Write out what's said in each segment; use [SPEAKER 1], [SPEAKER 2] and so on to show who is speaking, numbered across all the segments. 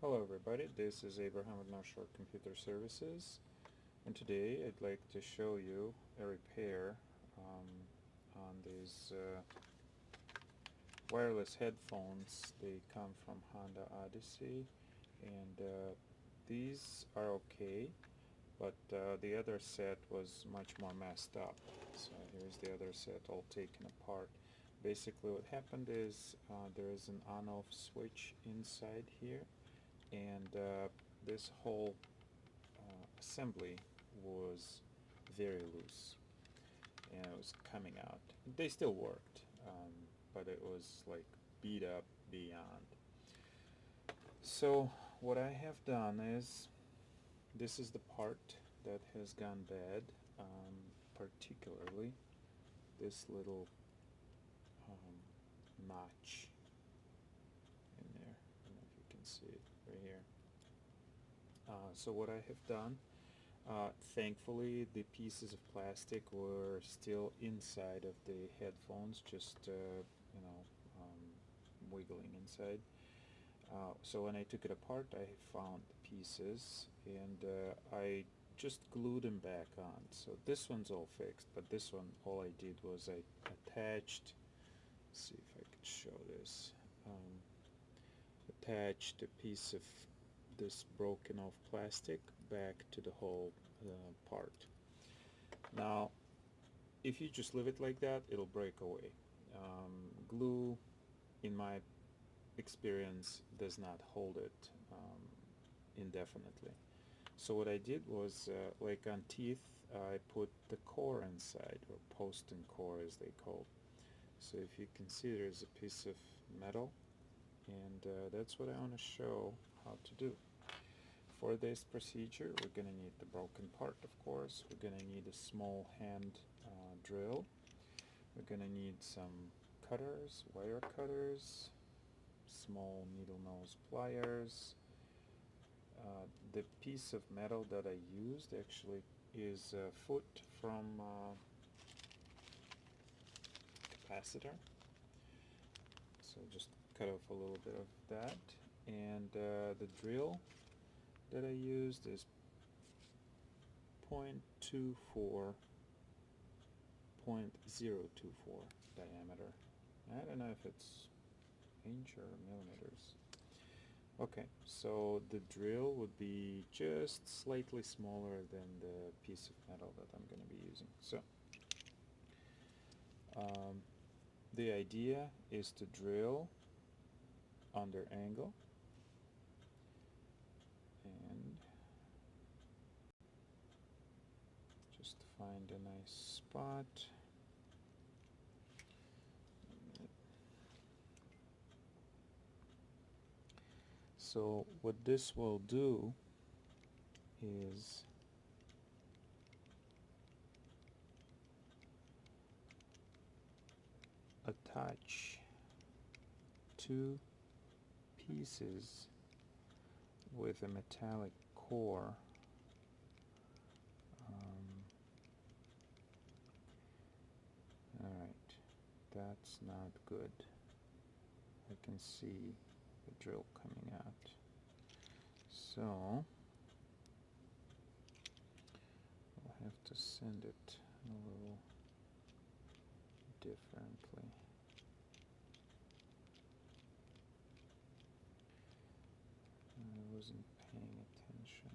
[SPEAKER 1] Hello everybody, this is Abraham with North Shore Computer Services, and today I'd like to show you a repair on these wireless headphones. They come from Honda Odyssey, and these are okay, but the other set was much more messed up. So here's the other set all taken apart. Basically what happened is there is an on-off switch inside here, and this whole assembly was very loose and it was coming out. They still worked, but it was like beat up beyond. So what I have done is, this is the part that has gone bad, particularly this little notch in there. I don't know if you can see it right here. So what I have done, thankfully the pieces of plastic were still inside of the headphones, just wiggling inside. So when I took it apart, I found the pieces, and I just glued them back on. So this one's all fixed, but this one, all I did was I attached, let's see if I could show this, attached a piece of this broken off plastic back to the whole part. Now if you just leave it like that, it'll break away. Glue, in my experience, does not hold it indefinitely. So what I did was, like on teeth, I put the core inside, or post and core as they call. So if you can see, there's a piece of metal, and that's what I want to show how to do. For this procedure, we're going to need the broken part, of course. We're going to need a small hand drill. We're going to need some cutters, wire cutters, small needle nose pliers. The piece of metal that I used actually is a foot from capacitor. So just cut off a little bit of that. And the drill that I used is 0.24 diameter. I don't know if it's inch or millimeters. Okay, so the drill would be just slightly smaller than the piece of metal that I'm going to be using. So the idea is to drill under angle and just find a nice spot. So what this will do is attach two pieces with a metallic core. Alright, that's not good. I can see the drill coming out. So I'll have to send it a little differently. I wasn't paying attention.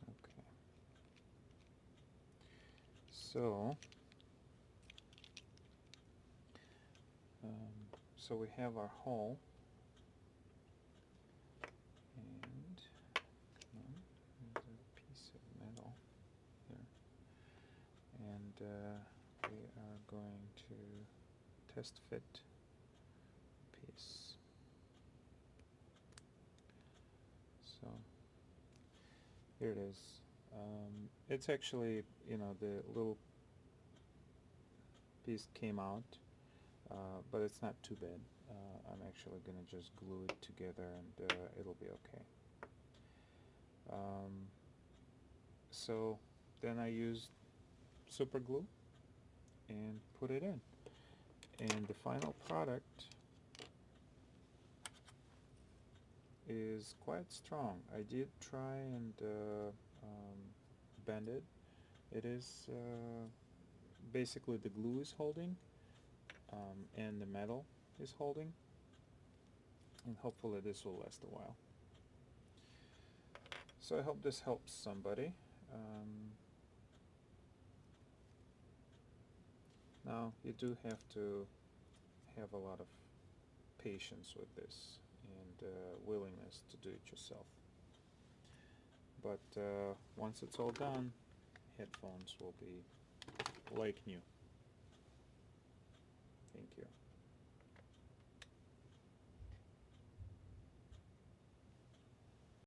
[SPEAKER 1] Okay. So we have our hole, and there's a piece of metal here, and we are going to test fit a piece. So here it is. It's actually, the little piece came out, but it's not too bad. I'm actually going to just glue it together, and it'll be okay. So then I used super glue and put it in, And the final product is quite strong. I did try and bend it. It is basically the glue is holding, and the metal is holding, and hopefully this will last a while. So I hope this helps somebody. Now you do have to have a lot of patience with this and willingness to do it yourself. But once it's all done, headphones will be like new. Thank you.